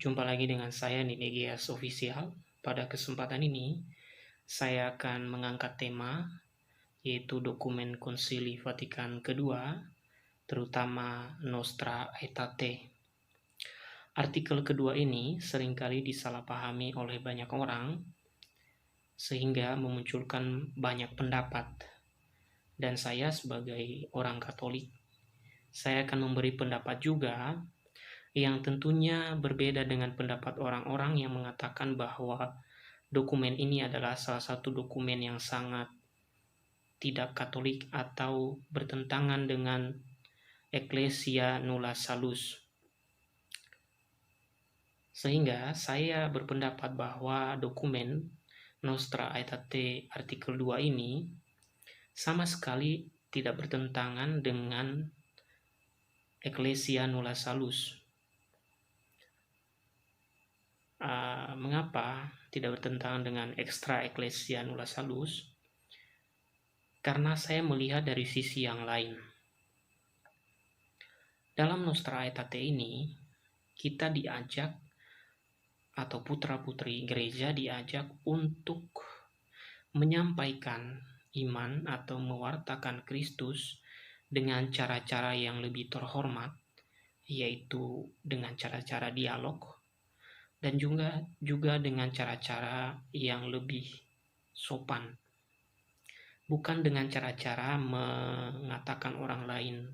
Jumpa lagi dengan saya Nini Gias Official. Pada kesempatan ini, saya akan mengangkat tema yaitu dokumen Konsili Vatikan kedua, terutama Nostra Aetate. Artikel kedua ini seringkali disalahpahami oleh banyak orang, sehingga memunculkan banyak pendapat. Dan saya sebagai orang Katolik, saya akan memberi pendapat juga yang tentunya berbeda dengan pendapat orang-orang yang mengatakan bahwa dokumen ini adalah salah satu dokumen yang sangat tidak Katolik atau bertentangan dengan Ecclesia Nulla Salus. Sehingga saya berpendapat bahwa dokumen Nostra Aetate artikel 2 ini sama sekali tidak bertentangan dengan Ecclesia Nulla Salus. Mengapa tidak bertentangan dengan Extra Ecclesia Nulla Salus? Karena saya melihat dari sisi yang lain. Dalam Nostra Aetate ini, kita diajak atau putra-putri gereja diajak untuk menyampaikan iman atau mewartakan Kristus dengan cara-cara yang lebih terhormat, yaitu dengan cara-cara dialog, dan juga dengan cara-cara yang lebih sopan. Bukan dengan cara-cara mengatakan orang lain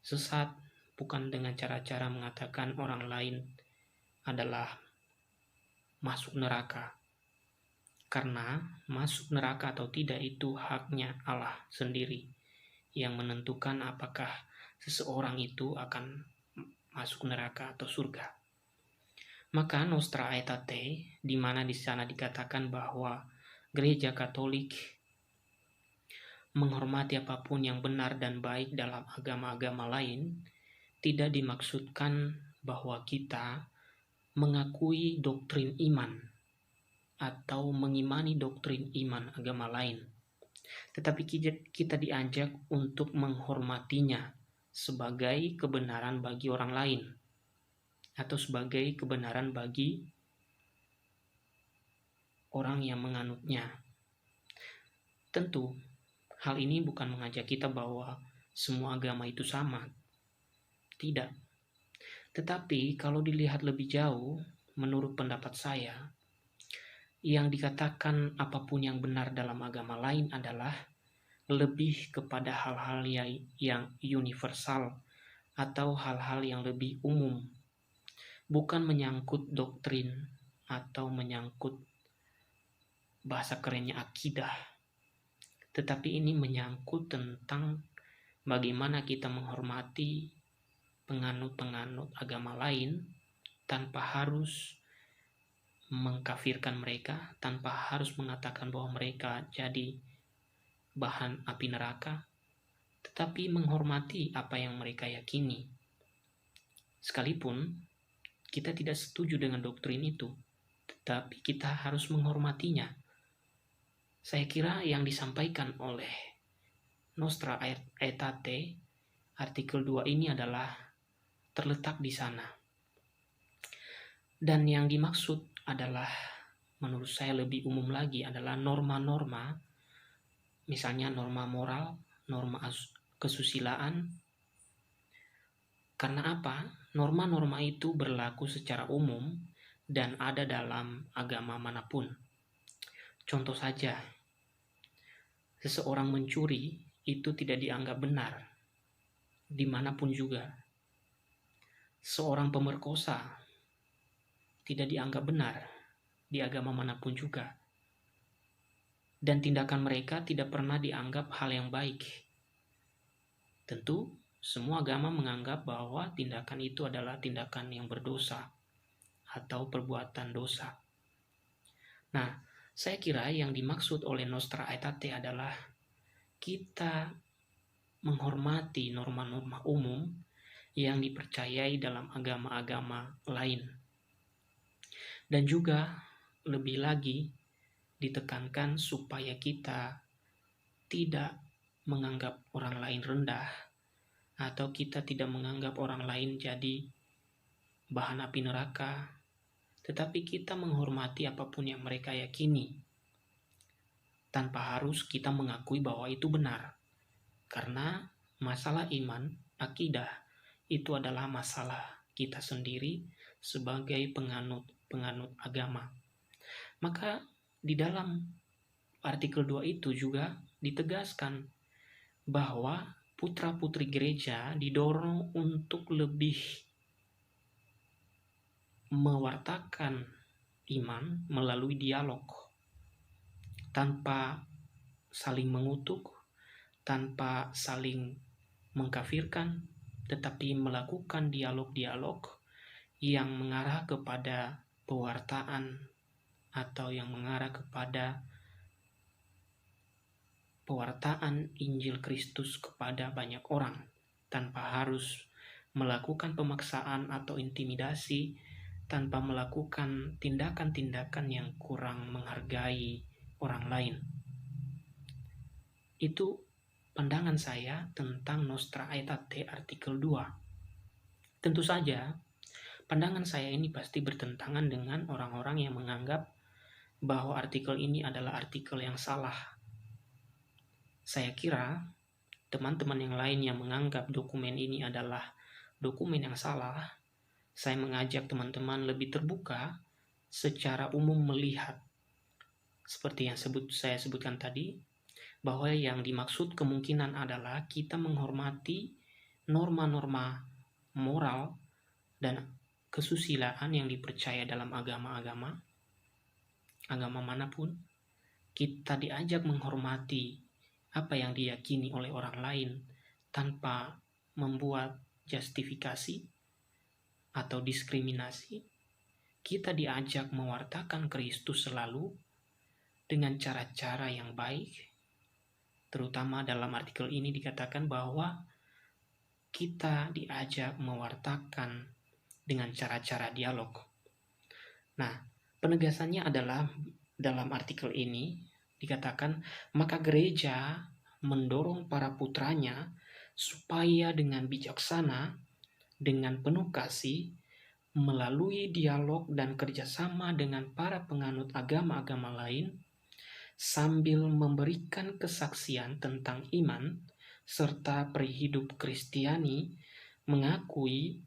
sesat, bukan dengan cara-cara mengatakan orang lain adalah masuk neraka. Karena masuk neraka atau tidak itu haknya Allah sendiri yang menentukan apakah seseorang itu akan masuk neraka atau surga. Maka Nostra Aetate, di mana di sana dikatakan bahwa Gereja Katolik menghormati apapun yang benar dan baik dalam agama-agama lain, tidak dimaksudkan bahwa kita mengakui doktrin iman atau mengimani doktrin iman agama lain, tetapi kita diajak untuk menghormatinya sebagai kebenaran bagi orang lain atau sebagai kebenaran bagi orang yang menganutnya. Tentu hal ini bukan mengajak kita bahwa semua agama itu sama. Tidak. Tetapi kalau dilihat lebih jauh, menurut pendapat saya, yang dikatakan apapun yang benar dalam agama lain adalah lebih kepada hal-hal yang universal atau hal-hal yang lebih umum. Bukan menyangkut doktrin atau menyangkut bahasa kerennya akidah. Tetapi ini menyangkut tentang bagaimana kita menghormati penganut-penganut agama lain tanpa harus mengkafirkan mereka, tanpa harus mengatakan bahwa mereka jadi bahan api neraka, tetapi menghormati apa yang mereka yakini. Sekalipun kita tidak setuju dengan doktrin itu, tetapi kita harus menghormatinya. Saya kira yang disampaikan oleh Nostra Aetate artikel 2 ini adalah terletak di sana. Dan yang dimaksud adalah, menurut saya lebih umum lagi, adalah norma-norma, misalnya norma moral, norma kesusilaan. Karena apa? Norma-norma itu berlaku secara umum dan ada dalam agama manapun. Contoh saja, seseorang mencuri itu tidak dianggap benar dimanapun juga. Seorang pemerkosa tidak dianggap benar di agama manapun juga. Dan tindakan mereka tidak pernah dianggap hal yang baik. Tentu, semua agama menganggap bahwa tindakan itu adalah tindakan yang berdosa atau perbuatan dosa. Nah, saya kira yang dimaksud oleh Nostra Aetate adalah kita menghormati norma-norma umum yang dipercayai dalam agama-agama lain. Dan juga lebih lagi ditekankan supaya kita tidak menganggap orang lain rendah atau kita tidak menganggap orang lain jadi bahan api neraka, tetapi kita menghormati apapun yang mereka yakini, tanpa harus kita mengakui bahwa itu benar. Karena masalah iman, akidah, itu adalah masalah kita sendiri sebagai penganut agama. Maka di dalam artikel 2 itu juga ditegaskan bahwa putra-putri gereja didorong untuk lebih mewartakan iman melalui dialog, tanpa saling mengutuk, tanpa saling mengkafirkan, tetapi melakukan dialog-dialog yang mengarah kepada pewartaan atau yang mengarah kepada pewartaan Injil Kristus kepada banyak orang, tanpa harus melakukan pemaksaan atau intimidasi, tanpa melakukan tindakan-tindakan yang kurang menghargai orang lain. Itu pandangan saya tentang Nostra Aetate artikel 2. Tentu saja, pandangan saya ini pasti bertentangan dengan orang-orang yang menganggap bahwa artikel ini adalah artikel yang salah. Saya kira teman-teman yang lain yang menganggap dokumen ini adalah dokumen yang salah, saya mengajak teman-teman lebih terbuka secara umum melihat, seperti yang saya sebutkan tadi, bahwa yang dimaksud kemungkinan adalah kita menghormati norma-norma moral dan kesusilaan yang dipercaya dalam agama manapun. Kita diajak menghormati apa yang diyakini oleh orang lain tanpa membuat justifikasi atau diskriminasi. Kita diajak mewartakan Kristus selalu dengan cara-cara yang baik. Terutama dalam artikel ini dikatakan bahwa kita diajak mewartakan dengan cara-cara dialog. Nah, penegasannya adalah dalam artikel ini dikatakan, maka gereja mendorong para putranya supaya dengan bijaksana, dengan penuh kasih, melalui dialog dan kerjasama dengan para penganut agama-agama lain, sambil memberikan kesaksian tentang iman serta perihidup Kristiani, mengakui,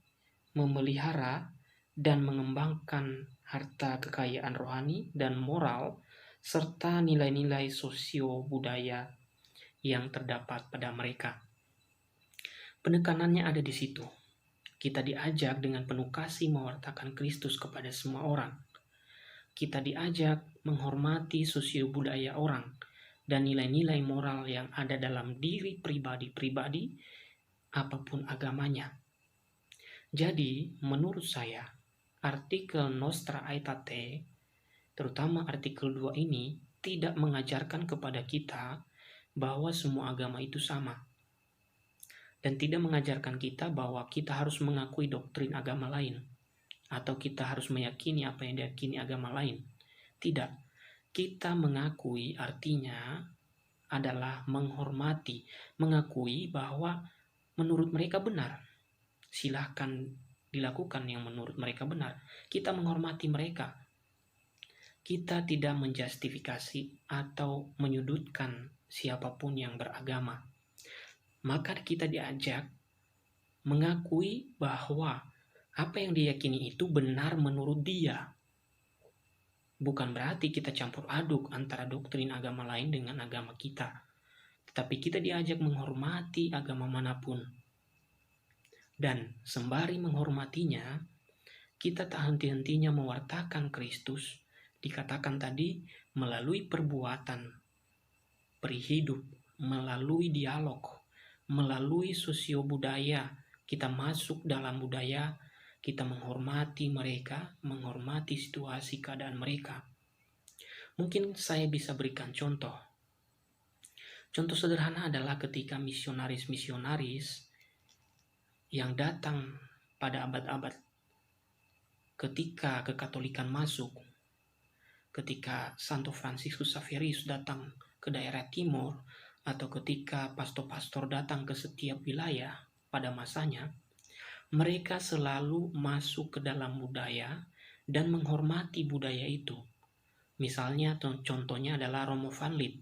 memelihara, dan mengembangkan harta kekayaan rohani dan moral serta nilai-nilai sosio-budaya yang terdapat pada mereka. Penekanannya ada di situ. Kita diajak dengan penuh kasih mewartakan Kristus kepada semua orang. Kita diajak menghormati sosio-budaya orang dan nilai-nilai moral yang ada dalam diri pribadi-pribadi, apapun agamanya. Jadi, menurut saya, artikel Nostra Aetate, terutama artikel 2 ini, tidak mengajarkan kepada kita bahwa semua agama itu sama. Dan tidak mengajarkan kita bahwa kita harus mengakui doktrin agama lain, atau kita harus meyakini apa yang diyakini agama lain. Tidak. Kita mengakui artinya adalah menghormati, mengakui bahwa menurut mereka benar. Silahkan dilakukan yang menurut mereka benar. Kita menghormati mereka. Kita tidak menjustifikasi atau menyudutkan siapapun yang beragama. Maka kita diajak mengakui bahwa apa yang diyakini itu benar menurut dia. Bukan berarti kita campur aduk antara doktrin agama lain dengan agama kita. Tetapi kita diajak menghormati agama manapun. Dan sembari menghormatinya, kita tak henti-hentinya mewartakan Kristus, dikatakan tadi, melalui perbuatan, perihidup, melalui dialog, melalui sosio-budaya. Kita masuk dalam budaya, kita menghormati mereka, menghormati situasi keadaan mereka. Mungkin saya bisa berikan contoh. Contoh sederhana adalah ketika misionaris-misionaris yang datang pada abad-abad ketika kekatolikan masuk, ketika Santo Fransiskus Xaverius datang ke daerah timur, atau ketika pastor-pastor datang ke setiap wilayah pada masanya, Mereka selalu masuk ke dalam budaya dan menghormati budaya itu. Misalnya contohnya adalah Romo Van Lith.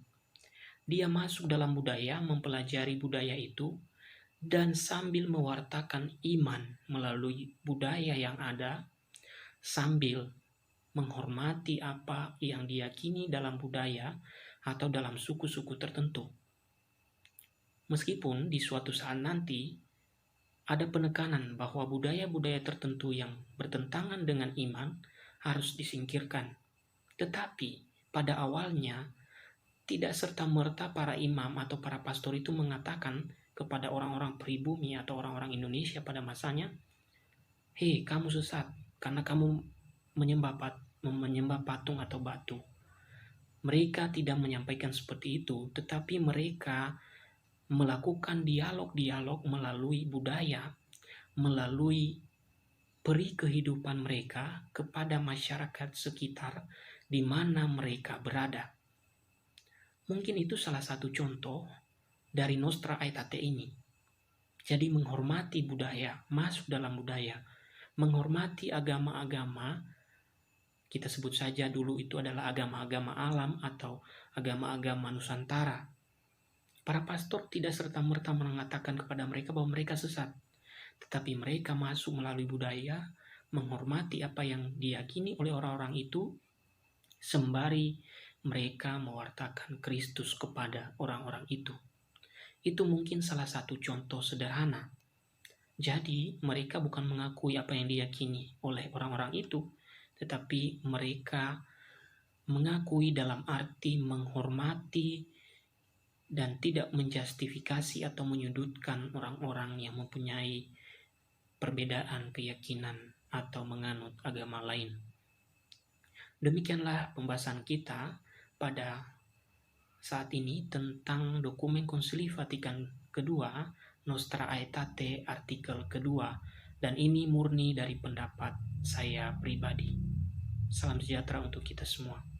Dia masuk dalam budaya, mempelajari budaya itu, dan sambil mewartakan iman melalui budaya yang ada, sambil menghormati apa yang diyakini dalam budaya atau dalam suku-suku tertentu. Meskipun di suatu saat nanti ada penekanan bahwa budaya-budaya tertentu yang bertentangan dengan iman harus disingkirkan. Tetapi pada awalnya tidak serta-merta para imam atau para pastor itu mengatakan kepada orang-orang pribumi atau orang-orang Indonesia pada masanya, "Hei, kamu sesat karena kamu menyembah patung atau batu." Mereka tidak menyampaikan seperti itu, tetapi mereka melakukan dialog-dialog melalui budaya, melalui peri kehidupan mereka kepada masyarakat sekitar di mana mereka berada. Mungkin itu salah satu contoh dari Nostra Aetate ini. Jadi menghormati budaya, masuk dalam budaya, menghormati agama-agama, kita sebut saja dulu itu adalah agama-agama alam atau agama-agama Nusantara. Para pastor tidak serta-merta mengatakan kepada mereka bahwa mereka sesat, tetapi mereka masuk melalui budaya, menghormati apa yang diyakini oleh orang-orang itu, sembari mereka mewartakan Kristus kepada orang-orang itu. Itu mungkin salah satu contoh sederhana. Jadi mereka bukan mengakui apa yang diyakini oleh orang-orang itu, tetapi mereka mengakui dalam arti menghormati dan tidak menjustifikasi atau menyudutkan orang-orang yang mempunyai perbedaan keyakinan atau menganut agama lain. Demikianlah pembahasan kita pada saat ini tentang dokumen Konsili Vatikan kedua, Nostra Aetate artikel kedua, dan ini murni dari pendapat saya pribadi. Salam sejahtera untuk kita semua.